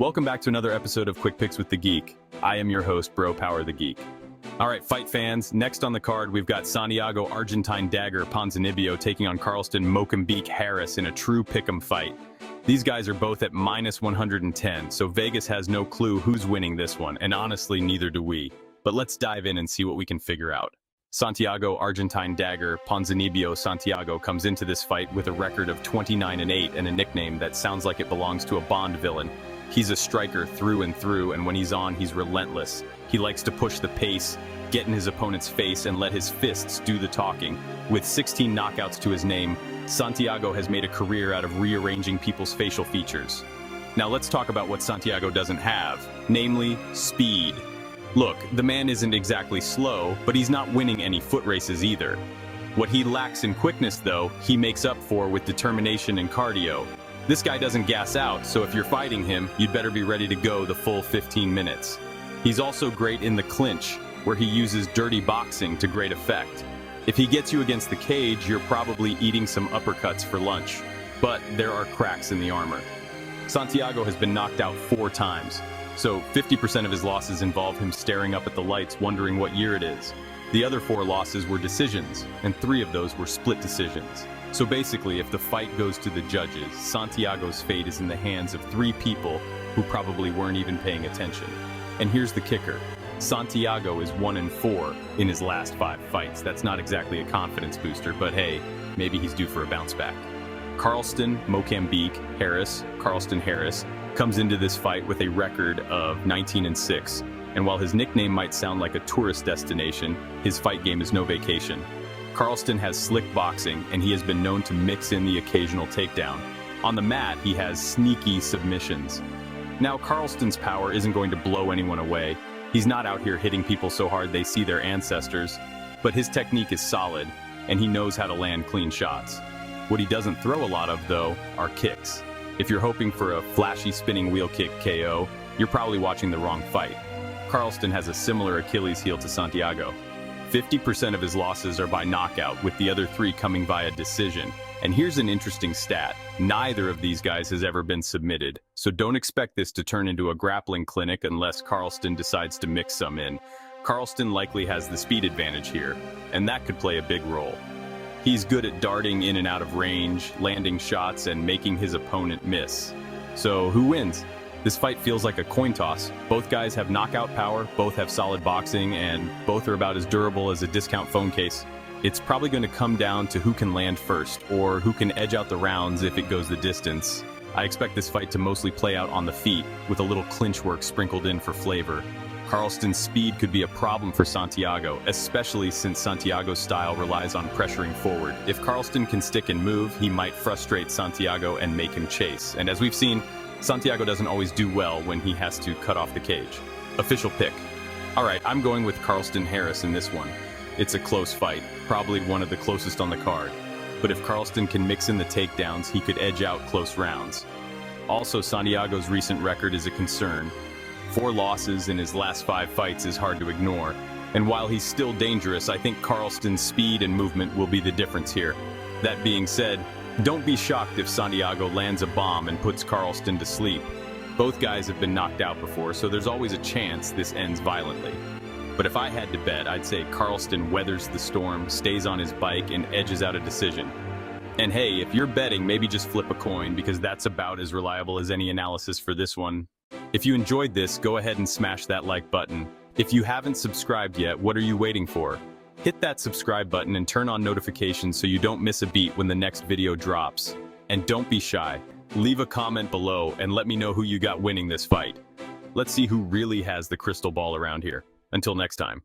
Welcome back to another episode of Quick Picks with the Geek. I am your host, Bro Power the Geek. All right, fight fans, next on the card, we've got Santiago Argentine Dagger Ponzinibbio taking on Carlston Mocambique Harris in a true pick'em fight. These guys are both at minus 110, so Vegas has no clue who's winning this one, and honestly, neither do we. But let's dive in and see what we can figure out. Santiago Argentine Dagger Ponzinibbio Santiago comes into this fight with a record of 29-8 and a nickname that sounds like it belongs to a Bond villain. He's a striker through and through, and when he's on, he's relentless. He likes to push the pace, get in his opponent's face, and let his fists do the talking. With 16 knockouts to his name, Santiago has made a career out of rearranging people's facial features. Now let's talk about what Santiago doesn't have, namely speed. Look, the man isn't exactly slow, but he's not winning any foot races either. What he lacks in quickness, though, he makes up for with determination and cardio. This guy doesn't gas out, so if you're fighting him, you'd better be ready to go the full 15 minutes. He's also great in the clinch, where he uses dirty boxing to great effect. If he gets you against the cage, you're probably eating some uppercuts for lunch. But there are cracks in the armor. Santiago has been knocked out 4 times, so 50% of his losses involve him staring up at the lights wondering what year it is. The other 4 losses were decisions, and 3 of those were split decisions. So basically, if the fight goes to the judges, Santiago's fate is in the hands of 3 people who probably weren't even paying attention. And here's the kicker. Santiago is 1-4 in his last 5 fights. That's not exactly a confidence booster, but hey, maybe he's due for a bounce back. Carlston Mocambique Harris, Carlston Harris, comes into this fight with a record of 19-6. And while his nickname might sound like a tourist destination, his fight game is no vacation. Carlston has slick boxing, and he has been known to mix in the occasional takedown. On the mat, he has sneaky submissions. Now, Carlston's power isn't going to blow anyone away. He's not out here hitting people so hard they see their ancestors, but his technique is solid, and he knows how to land clean shots. What he doesn't throw a lot of, though, are kicks. If you're hoping for a flashy spinning wheel kick KO, you're probably watching the wrong fight. Carlston has a similar Achilles heel to Santiago. 50% of his losses are by knockout, with the other 3 coming via decision. And here's an interesting stat. Neither of these guys has ever been submitted, so don't expect this to turn into a grappling clinic unless Carlston decides to mix some in. Carlston likely has the speed advantage here, and that could play a big role. He's good at darting in and out of range, landing shots, and making his opponent miss. So who wins? This fight feels like a coin toss. Both guys have knockout power, both have solid boxing, and both are about as durable as a discount phone case. It's probably going to come down to who can land first, or who can edge out the rounds if it goes the distance. I expect this fight to mostly play out on the feet, with a little clinch work sprinkled in for flavor. Carlston's speed could be a problem for Santiago, especially since Santiago's style relies on pressuring forward. If Carlston can stick and move, he might frustrate Santiago and make him chase. And as we've seen, Santiago doesn't always do well when he has to cut off the cage. Official pick. All right, I'm going with Carlston Harris in this one. It's a close fight, probably one of the closest on the card. But if Carlston can mix in the takedowns, he could edge out close rounds. Also, Santiago's recent record is a concern. 4 losses in his last 5 fights is hard to ignore. And while he's still dangerous, I think Carlston's speed and movement will be the difference here. That being said, don't be shocked if Santiago lands a bomb and puts Carlston to sleep. Both guys have been knocked out before, so there's always a chance this ends violently. But if I had to bet, I'd say Carlston weathers the storm, stays on his bike, and edges out a decision. And hey, if you're betting, maybe just flip a coin, because that's about as reliable as any analysis for this one. If you enjoyed this, go ahead and smash that like button. If you haven't subscribed yet, what are you waiting for? Hit that subscribe button and turn on notifications so you don't miss a beat when the next video drops. And don't be shy. Leave a comment below and let me know who you got winning this fight. Let's see who really has the crystal ball around here. Until next time.